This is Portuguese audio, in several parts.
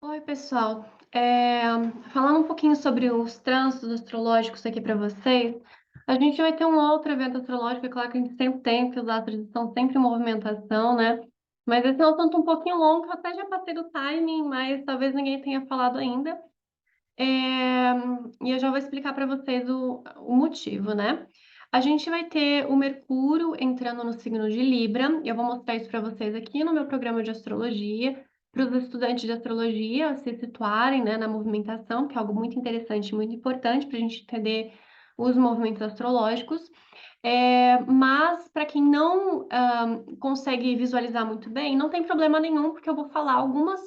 Oi, pessoal. Falando um pouquinho sobre os trânsitos astrológicos aqui para vocês, a gente vai ter um outro evento astrológico, é claro que a gente sempre tem, porque os astros estão sempre em movimentação, né? Mas esse é um assunto um pouquinho longo, eu até já passei do timing, mas talvez ninguém tenha falado ainda. É, e eu já vou explicar para vocês o motivo, né? A gente vai ter o Mercúrio entrando no signo de Libra. Eu vou mostrar isso para vocês aqui no meu programa de astrologia, para os estudantes de astrologia se situarem, né, na movimentação, que é algo muito interessante, muito importante para a gente entender os movimentos astrológicos. Mas para quem não consegue visualizar muito bem, não tem problema nenhum, porque eu vou falar algumas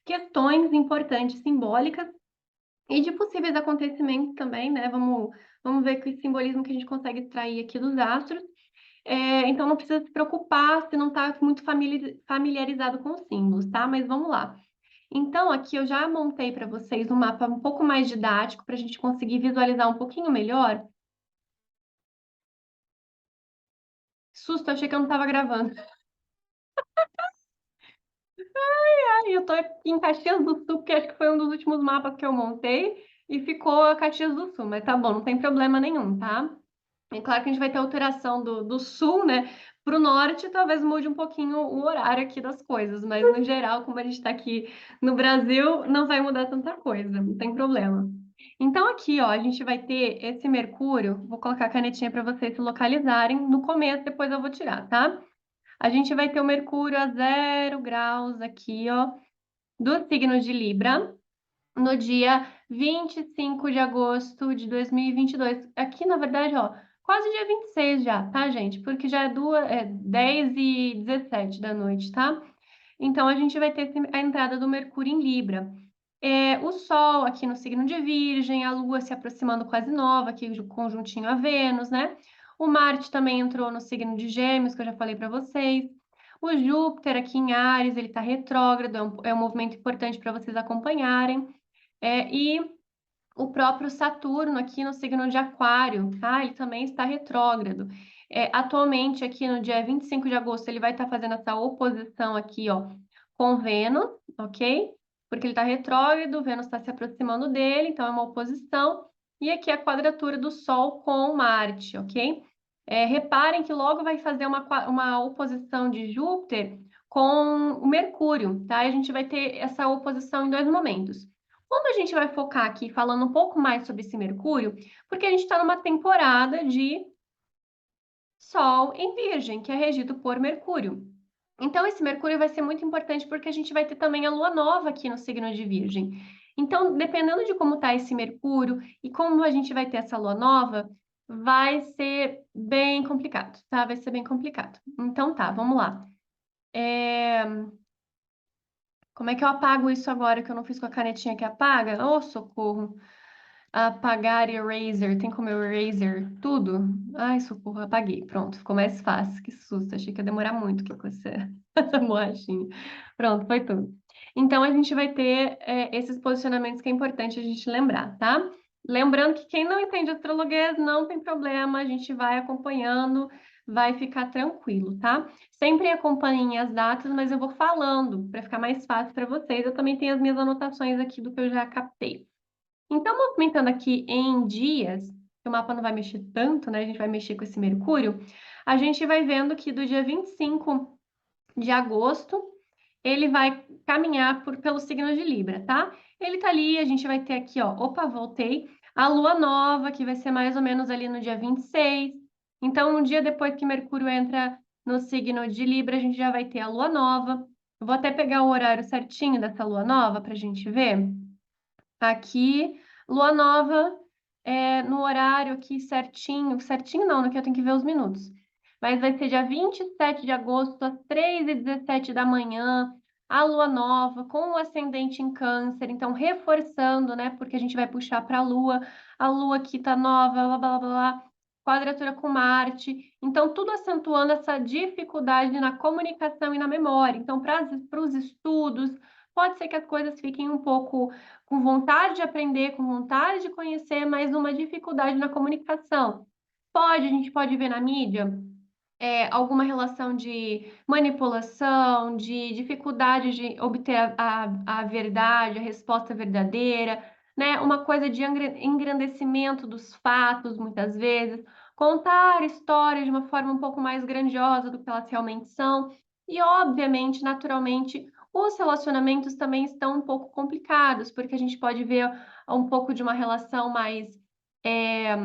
questões importantes, simbólicas e de possíveis acontecimentos também, né? Vamos ver que simbolismo que a gente consegue extrair aqui dos astros. Então não precisa se preocupar se não está muito familiarizado com os símbolos, tá? Mas vamos lá. Então, aqui eu já montei para vocês um mapa um pouco mais didático para a gente conseguir visualizar um pouquinho melhor. Susto, achei que eu não estava gravando. Ai, eu tô aqui em Caxias do Sul, porque acho que foi um dos últimos mapas que eu montei, e ficou Caxias do Sul, mas tá bom, não tem problema nenhum, tá? É claro que a gente vai ter alteração do sul, né, para o norte, talvez mude um pouquinho o horário aqui das coisas, mas no geral, como a gente está aqui no Brasil, não vai mudar tanta coisa, não tem problema. Então aqui, ó, a gente vai ter esse Mercúrio, vou colocar a canetinha para vocês se localizarem, no começo, depois eu vou tirar, tá? A gente vai ter o Mercúrio a 0 graus aqui, ó, do signo de Libra, no dia 25 de agosto de 2022. Aqui, na verdade, ó, quase dia 26 já, tá, gente? Porque já é 10h17 da noite, tá? Então, a gente vai ter a entrada do Mercúrio em Libra. O Sol aqui no signo de Virgem, a Lua se aproximando quase nova, aqui conjuntinho a Vênus, né? O Marte também entrou no signo de Gêmeos, que eu já falei para vocês. O Júpiter aqui em Áries, ele está retrógrado, é um movimento importante para vocês acompanharem. E o próprio Saturno aqui no signo de Aquário, tá? Ele também está retrógrado. Atualmente, aqui no dia 25 de agosto, ele vai estar fazendo essa oposição aqui, ó, com Vênus, ok? Porque ele está retrógrado, Vênus está se aproximando dele, então é uma oposição. E aqui a quadratura do Sol com Marte, ok? Reparem que logo vai fazer uma oposição de Júpiter com o Mercúrio, tá? E a gente vai ter essa oposição em dois momentos. Como a gente vai focar aqui falando um pouco mais sobre esse Mercúrio, porque a gente está numa temporada de Sol em Virgem, que é regido por Mercúrio. Então, esse Mercúrio vai ser muito importante porque a gente vai ter também a Lua Nova aqui no signo de Virgem. Então, dependendo de como está esse Mercúrio e como a gente vai ter essa Lua Nova, vai ser bem complicado, tá? Vai ser bem complicado. Então, tá, vamos lá. Como é que eu apago isso agora que eu não fiz com a canetinha que apaga? Ô, socorro! Apagar eraser. Tem como eu eraser tudo? Ai, socorro, apaguei. Pronto, ficou mais fácil. Que susto, achei que ia demorar muito aqui com essa borrachinha. Pronto, foi tudo. Então, a gente vai ter esses posicionamentos que é importante a gente lembrar, tá? Lembrando que quem não entende astrologia não tem problema, a gente vai acompanhando, vai ficar tranquilo, tá? Sempre acompanhem as datas, mas eu vou falando para ficar mais fácil para vocês. Eu também tenho as minhas anotações aqui do que eu já captei. Então, movimentando aqui em dias, que o mapa não vai mexer tanto, né? A gente vai mexer com esse Mercúrio. A gente vai vendo que do dia 25 de agosto, ele vai caminhar pelo signo de Libra, tá? Ele tá ali, a gente vai ter aqui, ó, opa, voltei, a lua nova, que vai ser mais ou menos ali no dia 26. Então, um dia depois que Mercúrio entra no signo de Libra, a gente já vai ter a lua nova. Eu vou até pegar o horário certinho dessa lua nova para a gente ver. Aqui, lua nova, no horário aqui certinho, certinho não, que eu tenho que ver os minutos. Mas vai ser dia 27 de agosto, às 3h17 da manhã, a lua nova, com o ascendente em câncer, então reforçando, né, porque a gente vai puxar para a lua aqui tá nova, blá, blá, blá, blá, quadratura com Marte, então tudo acentuando essa dificuldade na comunicação e na memória. Então, para os estudos, pode ser que as coisas fiquem um pouco com vontade de aprender, com vontade de conhecer, mas uma dificuldade na comunicação. A gente pode ver na mídia alguma relação de manipulação, de dificuldade de obter a verdade, a resposta verdadeira, né? Uma coisa de engrandecimento dos fatos, muitas vezes, contar histórias de uma forma um pouco mais grandiosa do que elas realmente são. E, obviamente, naturalmente, os relacionamentos também estão um pouco complicados, porque a gente pode ver um pouco de uma relação mais. É,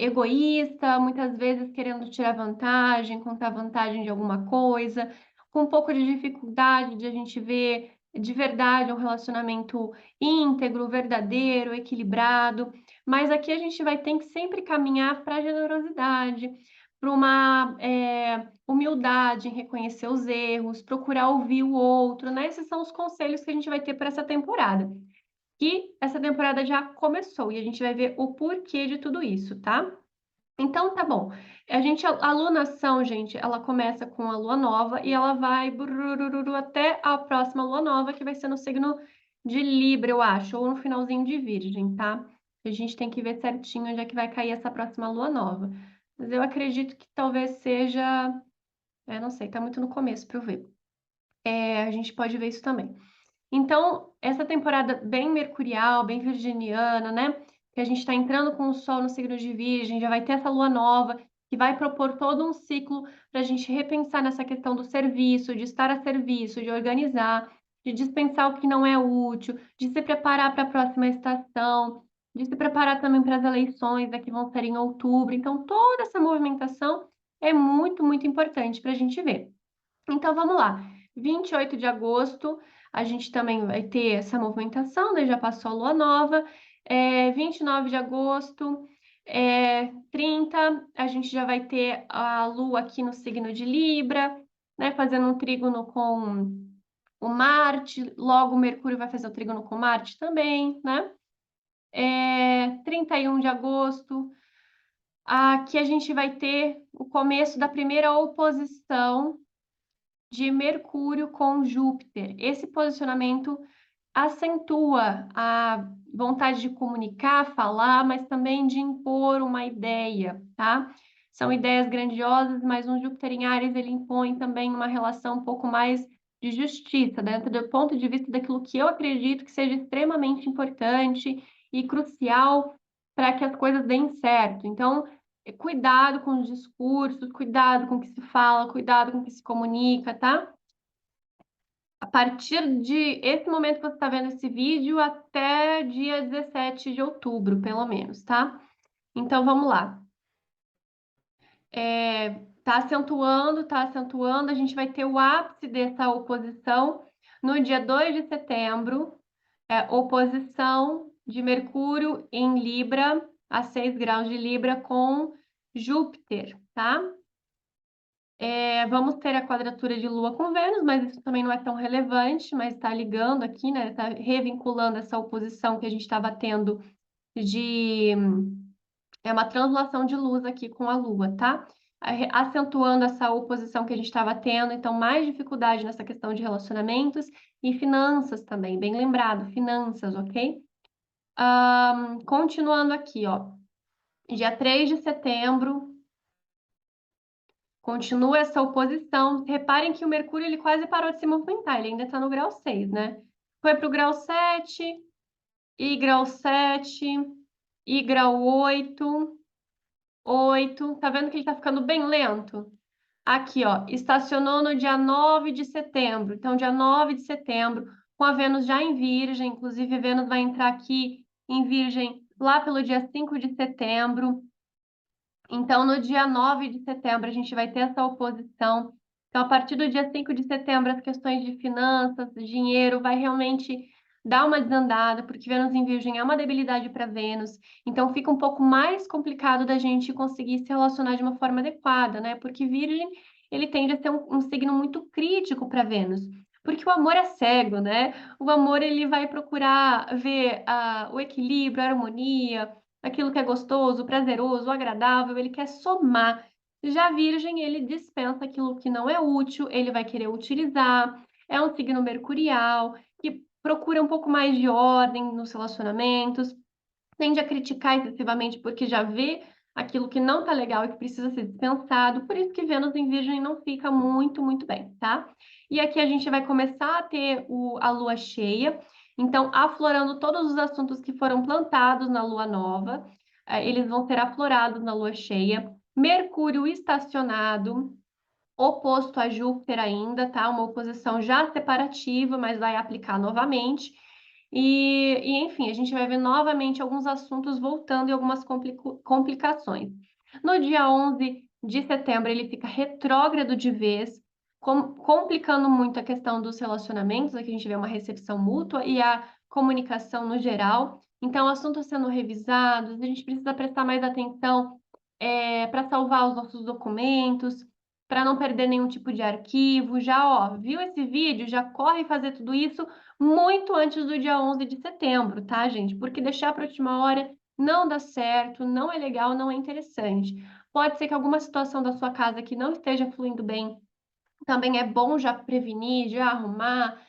egoísta, muitas vezes querendo tirar vantagem, contar vantagem de alguma coisa, com um pouco de dificuldade de a gente ver de verdade um relacionamento íntegro, verdadeiro, equilibrado. Mas aqui a gente vai ter que sempre caminhar para a generosidade, para uma humildade em reconhecer os erros, procurar ouvir o outro, né? Esses são os conselhos que a gente vai ter para essa temporada. Que essa temporada já começou e a gente vai ver o porquê de tudo isso, tá? Então, tá bom. A lunação, gente, ela começa com a lua nova e ela vai burururu até a próxima lua nova, que vai ser no signo de Libra, eu acho, ou no finalzinho de Virgem, tá? A gente tem que ver certinho onde é que vai cair essa próxima lua nova. Mas eu acredito que talvez seja. Não sei, tá muito no começo para eu ver. A gente pode ver isso também. Então, essa temporada bem mercurial, bem virginiana, né? Que a gente está entrando com o Sol no signo de Virgem, já vai ter essa lua nova, que vai propor todo um ciclo para a gente repensar nessa questão do serviço, de estar a serviço, de organizar, de dispensar o que não é útil, de se preparar para a próxima estação, de se preparar também para as eleições que vão ser em outubro. Então, toda essa movimentação é muito, muito importante para a gente ver. Então, vamos lá. 28 de agosto, a gente também vai ter essa movimentação, né? Já passou a lua nova. 29 de agosto, 30, a gente já vai ter a lua aqui no signo de Libra, né? Fazendo um trígono com o Marte. Logo, o Mercúrio vai fazer o trígono com Marte também, né? 31 de agosto, aqui a gente vai ter o começo da primeira oposição de Mercúrio com Júpiter. Esse posicionamento acentua a vontade de comunicar, falar, mas também de impor uma ideia, tá? São ideias grandiosas, mas um Júpiter em Áries, ele impõe também uma relação um pouco mais de justiça, dentro do ponto de vista daquilo que eu acredito que seja extremamente importante e crucial para que as coisas deem certo. Então, cuidado com os discursos, cuidado com o que se fala, cuidado com o que se comunica, tá? A partir de esse momento que você está vendo esse vídeo até dia 17 de outubro, pelo menos, tá? Então, vamos lá. Tá acentuando, a gente vai ter o ápice dessa oposição no dia 2 de setembro, oposição de Mercúrio em Libra, a 6 graus de Libra, com Júpiter, tá? Vamos ter a quadratura de Lua com Vênus, mas isso também não é tão relevante, mas está ligando aqui, né? Está revinculando essa oposição que a gente estava tendo de... É uma translação de luz aqui com a Lua, tá? Acentuando essa oposição que a gente estava tendo, então mais dificuldade nessa questão de relacionamentos e finanças também, bem lembrado, finanças, ok? Continuando aqui, ó. Dia 3 de setembro, continua essa oposição. Reparem que o Mercúrio ele quase parou de se movimentar, ele ainda está no grau 6, né? Foi para o grau 7, e grau 7, e grau 8, 8. Tá vendo que ele está ficando bem lento? Aqui, ó, estacionou no dia 9 de setembro. Então, dia 9 de setembro, com a Vênus já em Virgem, inclusive Vênus vai entrar aqui em Virgem lá pelo dia 5 de setembro. Então, no dia 9 de setembro, a gente vai ter essa oposição. Então, a partir do dia 5 de setembro, as questões de finanças, dinheiro, vai realmente dar uma desandada, porque Vênus em Virgem é uma debilidade para Vênus. Então, fica um pouco mais complicado da gente conseguir se relacionar de uma forma adequada, né? Porque Virgem, ele tende a ser um signo muito crítico para Vênus. Porque o amor é cego, né? O amor, ele vai procurar ver o equilíbrio, a harmonia, aquilo que é gostoso, prazeroso, agradável, ele quer somar. Já Virgem, ele dispensa aquilo que não é útil, ele vai querer utilizar. É um signo mercurial que procura um pouco mais de ordem nos relacionamentos, tende a criticar excessivamente porque já vê aquilo que não tá legal e que precisa ser dispensado. Por isso que Vênus em Virgem não fica muito, muito bem, tá? E aqui a gente vai começar a ter a lua cheia, então aflorando todos os assuntos que foram plantados na lua nova, eles vão ser aflorados na lua cheia. Mercúrio estacionado, oposto a Júpiter ainda, tá? Uma oposição já separativa, mas vai aplicar novamente. Enfim, a gente vai ver novamente alguns assuntos voltando e algumas complicações. No dia 11 de setembro, ele fica retrógrado de vez, complicando muito a questão dos relacionamentos. Aqui a gente vê uma recepção mútua e a comunicação no geral. Então, assuntos sendo revisados, a gente precisa prestar mais atenção para salvar os nossos documentos, para não perder nenhum tipo de arquivo. Já, ó, viu esse vídeo? Já corre fazer tudo isso muito antes do dia 11 de setembro, tá, gente? Porque deixar para a última hora não dá certo, não é legal, não é interessante. Pode ser que alguma situação da sua casa que não esteja fluindo bem, também é bom já prevenir, já arrumar,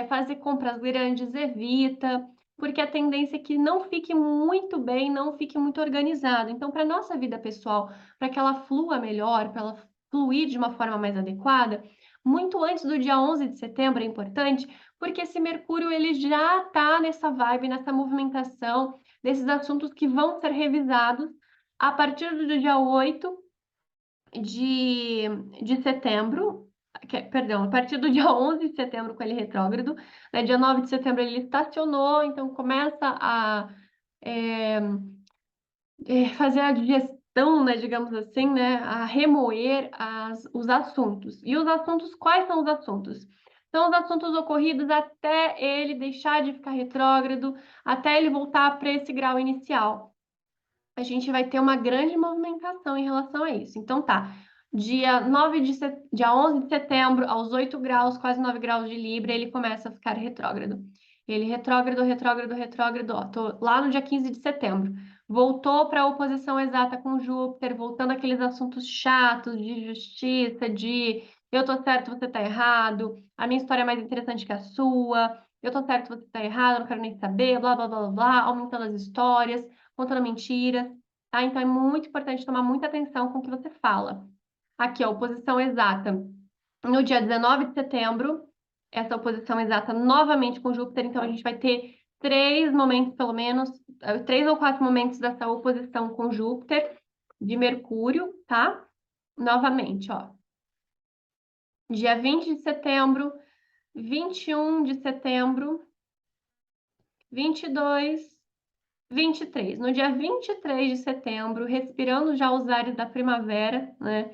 fazer compras grandes, evita, porque a tendência é que não fique muito bem, não fique muito organizado. Então, para nossa vida pessoal, para que ela flua melhor, para ela fluir de uma forma mais adequada, muito antes do dia 11 de setembro é importante, porque esse Mercúrio ele já está nessa vibe, nessa movimentação desses assuntos que vão ser revisados a partir do dia 8 de, de setembro, perdão, a partir do dia 11 de setembro com ele retrógrado, né, dia 9 de setembro ele estacionou, então começa a é, fazer a digestão, né, digamos assim, né, a remoer os assuntos. E os assuntos, quais são os assuntos? São os assuntos ocorridos até ele deixar de ficar retrógrado, até ele voltar para esse grau inicial. A gente vai ter uma grande movimentação em relação a isso. Então tá, dia 11 de setembro, aos 8 graus, quase 9 graus de Libra, ele começa a ficar retrógrado. Ele retrógrado, retrógrado, retrógrado, ó, tô lá no dia 15 de setembro. Voltou para a oposição exata com Júpiter, voltando aqueles assuntos chatos de justiça, de eu tô certo, você tá errado, a minha história é mais interessante que a sua, eu tô certo, você tá errado, não quero nem saber, blá, blá, blá, blá, blá, aumentando as histórias, contando mentiras, tá? Então é muito importante tomar muita atenção com o que você fala. Aqui, ó, oposição exata. No dia 19 de setembro, essa oposição exata novamente com Júpiter, então a gente vai ter três momentos, pelo menos, 3 ou 4 momentos dessa oposição com Júpiter, de Mercúrio, tá? Novamente, ó. Dia 20 de setembro, 21 de setembro, 22, 23. No dia 23 de setembro, respirando já os ares da primavera, né?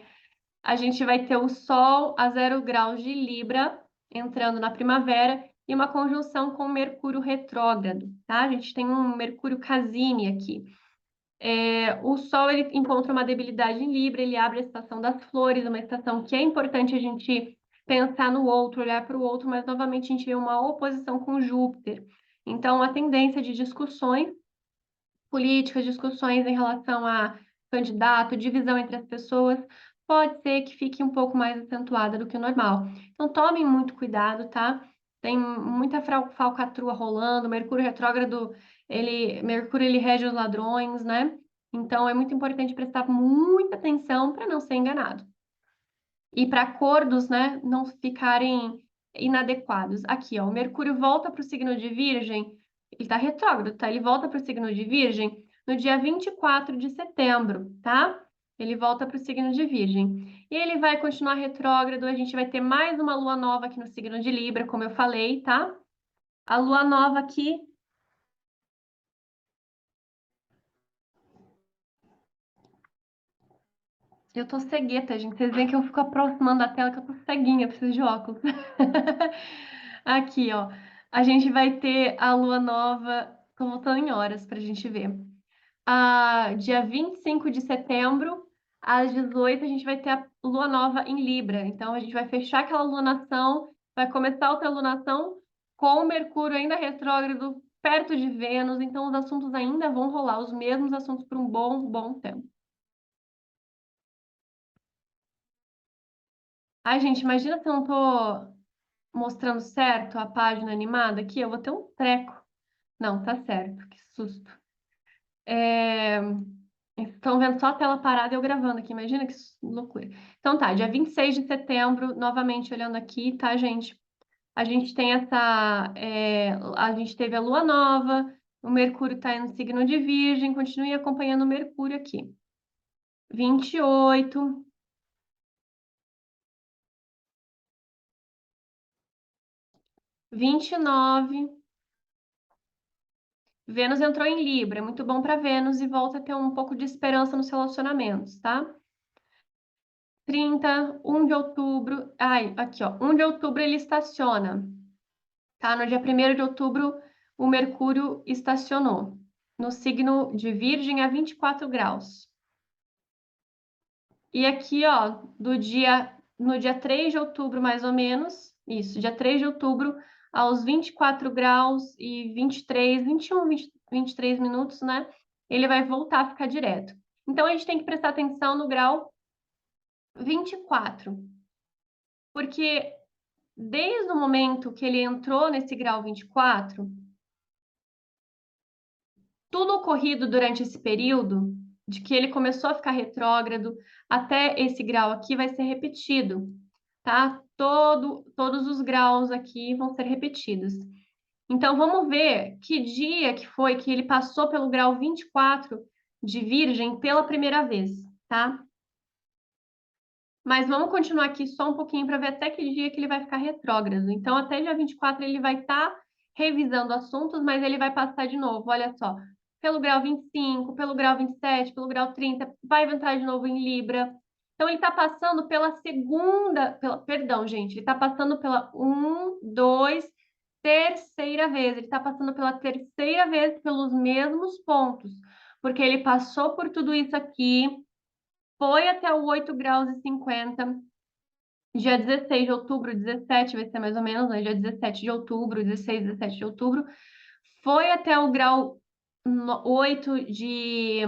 A gente vai ter o Sol a 0 graus de Libra, entrando na primavera, e uma conjunção com Mercúrio retrógrado, tá? A gente tem um Mercúrio casine aqui. O Sol, ele encontra uma debilidade em Libra, ele abre a estação das flores, uma estação que é importante a gente pensar no outro, olhar para o outro, mas novamente a gente vê uma oposição com Júpiter. Então, a tendência de discussões políticas, discussões em relação a candidato, divisão entre as pessoas, pode ser que fique um pouco mais acentuada do que o normal. Então, tomem muito cuidado, tá? Tem muita falcatrua rolando, Mercúrio retrógrado, Mercúrio ele rege os ladrões, né? Então, é muito importante prestar muita atenção para não ser enganado. E para acordos, né, não ficarem inadequados. Aqui, ó, o Mercúrio volta para o signo de Virgem, ele está retrógrado, tá? Ele volta para o signo de Virgem no dia 24 de setembro, tá? Ele volta para o signo de Virgem. E ele vai continuar retrógrado, a gente vai ter mais uma lua nova aqui no signo de Libra, como eu falei, tá? A lua nova aqui. Eu tô cegueta, gente. Vocês veem que eu fico aproximando da tela, que eu tô ceguinha, preciso de óculos. Aqui, ó. A gente vai ter a lua nova, tô voltando em horas pra gente ver. Dia 25 de setembro, às 18, a gente vai ter a lua nova em Libra. Então, a gente vai fechar aquela lunação, vai começar outra lunação com o Mercúrio ainda retrógrado, perto de Vênus. Então, os assuntos ainda vão rolar, os mesmos assuntos por um bom, bom tempo. Ai, gente, imagina se eu não tô mostrando certo a página animada aqui, eu vou ter um treco. Não, tá certo, que susto. Estão vendo só a tela parada e eu gravando aqui, imagina que loucura. Então tá, dia 26 de setembro, novamente olhando aqui, tá, gente? A gente tem a gente teve a lua nova, o Mercúrio está no signo de Virgem, continue acompanhando o Mercúrio aqui. 28, 29, Vênus entrou em Libra, é muito bom para Vênus e volta a ter um pouco de esperança nos relacionamentos, tá? 30, 1 de outubro, ai, aqui ó, 1 de outubro ele estaciona, tá? No dia 1º de outubro o Mercúrio estacionou no signo de Virgem a 24 graus. E aqui, ó, no dia 3 de outubro, mais ou menos, isso, dia 3 de outubro, aos 24 graus e 23, 21, 20, 23 minutos, né? Ele vai voltar a ficar direto. Então, a gente tem que prestar atenção no grau 24, porque desde o momento que ele entrou nesse grau 24, tudo ocorrido durante esse período, de que ele começou a ficar retrógrado, até esse grau aqui vai ser repetido, tá? Todos os graus aqui vão ser repetidos. Então, vamos ver que dia que foi que ele passou pelo grau 24 de Virgem pela primeira vez, tá? Mas vamos continuar aqui só um pouquinho para ver até que dia que ele vai ficar retrógrado. Então, até dia 24 ele vai estar revisando assuntos, mas ele vai passar de novo, olha só, pelo grau 25, pelo grau 27, pelo grau 30, vai entrar de novo em Libra. Então, ele está passando pela perdão, gente, ele está passando pela terceira vez. Ele está passando pela terceira vez pelos mesmos pontos, porque ele passou por tudo isso aqui, foi até o 8 graus e 50. Dia 16 de outubro, 17 vai ser mais ou menos, né? Dia 17 de outubro, 16, 17 de outubro. Foi até o grau 8 de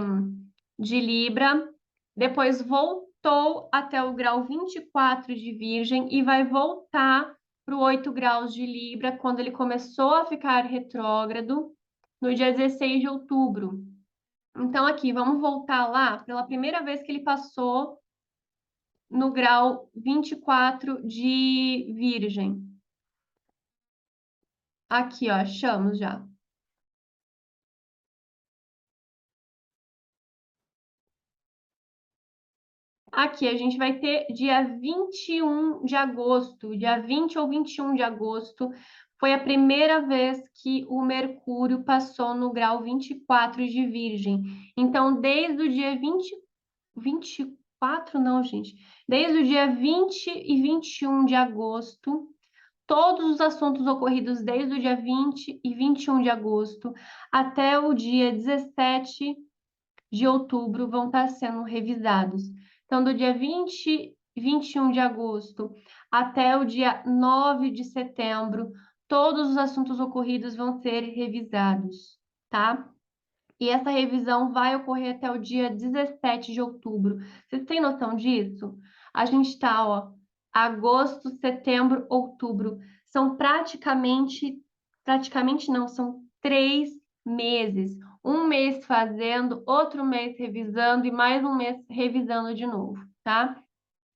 Libra. Depois voltou até o grau 24 de Virgem e vai voltar para o 8 graus de Libra quando ele começou a ficar retrógrado no dia 16 de outubro. Então, aqui, vamos voltar lá pela primeira vez que ele passou no grau 24 de Virgem. Aqui, ó, achamos já. Aqui, a gente vai ter dia 21 de agosto, dia 20 ou 21 de agosto, foi a primeira vez que o Mercúrio passou no grau 24 de Virgem. Então, desde o dia 24, não, gente, desde o dia 20 e 21 de agosto, todos os assuntos ocorridos desde o dia 20 e 21 de agosto até o dia 17 de outubro vão estar sendo revisados. Então, do dia 20 e 21 de agosto até o dia 9 de setembro, todos os assuntos ocorridos vão ser revisados, tá? E essa revisão vai ocorrer até o dia 17 de outubro. Vocês têm noção disso? A gente está, ó, agosto, setembro, outubro. São praticamente não, são 3 meses. Um mês fazendo, outro mês revisando e mais um mês revisando de novo, tá?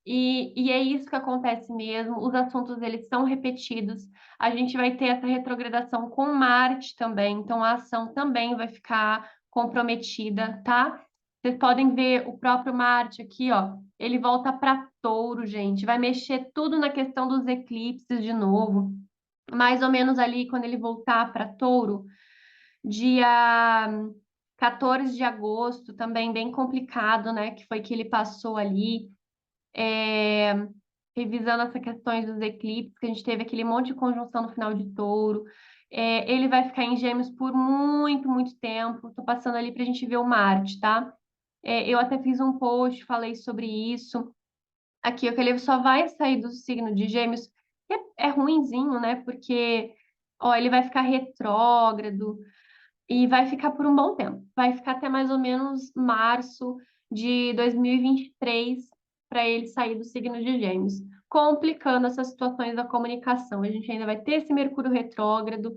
E é isso que acontece mesmo, os assuntos eles são repetidos, a gente vai ter essa retrogradação com Marte também, então a ação também vai ficar comprometida, tá? Vocês podem ver o próprio Marte aqui, ó, ele volta para Touro, gente, vai mexer tudo na questão dos eclipses de novo, mais ou menos ali quando ele voltar para Touro, dia 14 de agosto, também bem complicado, né, que foi que ele passou ali, é, revisando essas questões dos eclipses, que a gente teve aquele monte de conjunção no final de Touro. Ele vai ficar em Gêmeos por muito, muito tempo. Estou passando ali para a gente ver o Marte, tá? Eu até fiz um post, falei sobre isso. Aqui, o que ele só vai sair do signo de Gêmeos. É ruinzinho, né? Porque, ó, ele vai ficar retrógrado e vai ficar por um bom tempo. Vai ficar até mais ou menos março de 2023 para ele sair do signo de Gêmeos, complicando essas situações da comunicação. A gente ainda vai ter esse Mercúrio retrógrado.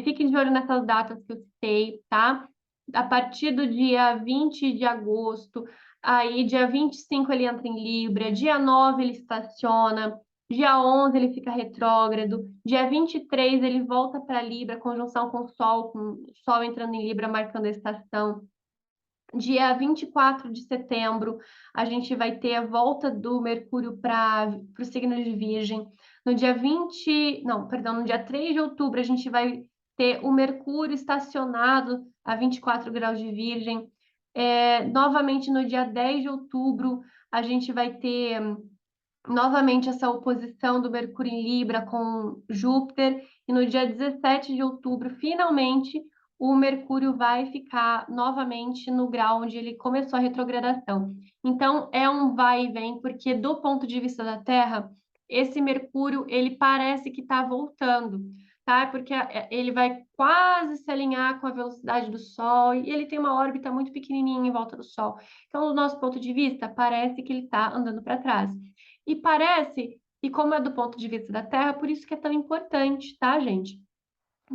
Fique de olho nessas datas que eu citei, tá? a partir do dia 20 de agosto, aí dia 25 ele entra em Libra, dia 9 ele estaciona, dia 11 ele fica retrógrado, dia 23 ele volta para Libra, conjunção com o Sol entrando em Libra, marcando a estação. Dia 24 de setembro, a gente vai ter a volta do Mercúrio para o signo de Virgem. No dia 20, não, perdão, no dia 3 de outubro, a gente vai ter o Mercúrio estacionado a 24 graus de Virgem. Novamente, no dia 10 de outubro, a gente vai ter novamente essa oposição do Mercúrio em Libra com Júpiter, e no dia 17 de outubro, finalmente, o Mercúrio vai ficar novamente no grau onde ele começou a retrogradação. Então, é um vai e vem, porque do ponto de vista da Terra, esse Mercúrio, ele parece que está voltando, tá? Porque ele vai quase se alinhar com a velocidade do Sol, e ele tem uma órbita muito pequenininha em volta do Sol. Então, do nosso ponto de vista, parece que ele está andando para trás. E parece, e como é do ponto de vista da Terra, por isso que é tão importante, tá, gente?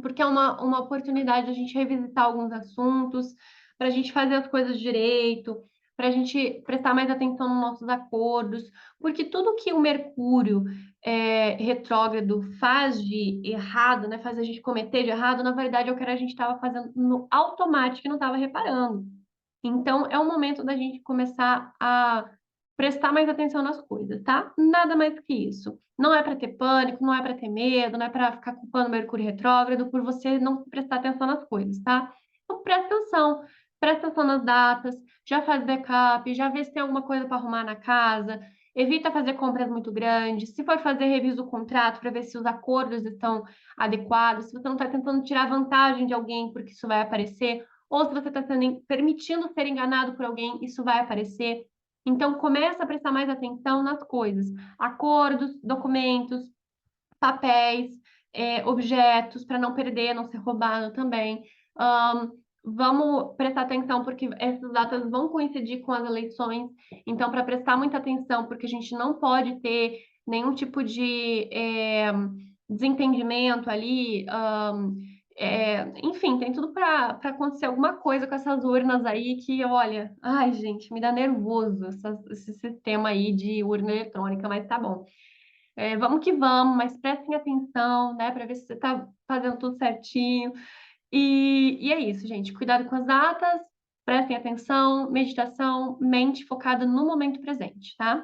Porque é uma oportunidade de a gente revisitar alguns assuntos, para a gente fazer as coisas direito, para a gente prestar mais atenção nos nossos acordos, porque tudo que o Mercúrio retrógrado faz de errado, né, faz a gente cometer de errado, na verdade é o que a gente estava fazendo no automático e não estava reparando. Então, é o momento da gente começar a prestar mais atenção nas coisas, tá? Nada mais que isso. Não é para ter pânico, não é para ter medo, não é para ficar culpando o Mercúrio retrógrado por você não prestar atenção nas coisas, tá? Então, presta atenção nas datas, já faz backup, já vê se tem alguma coisa para arrumar na casa, evita fazer compras muito grandes. Se for fazer, revisa o contrato para ver se os acordos estão adequados, se você não está tentando tirar vantagem de alguém, porque isso vai aparecer ou se você está permitindo ser enganado por alguém, isso vai aparecer. Então, começa a prestar mais atenção nas coisas. Acordos, documentos, papéis, objetos, para não perder, não ser roubado também. Vamos prestar atenção, porque essas datas vão coincidir com as eleições. Então, para prestar muita atenção, porque a gente não pode ter nenhum tipo de desentendimento ali. Enfim, tem tudo para acontecer alguma coisa com essas urnas aí que, olha, ai, gente, me dá nervoso esse sistema aí de urna eletrônica, mas tá bom. Vamos que vamos, mas prestem atenção, né, para ver se você está fazendo tudo certinho. E é isso, gente. Cuidado com as datas, prestem atenção, meditação, mente focada no momento presente, tá?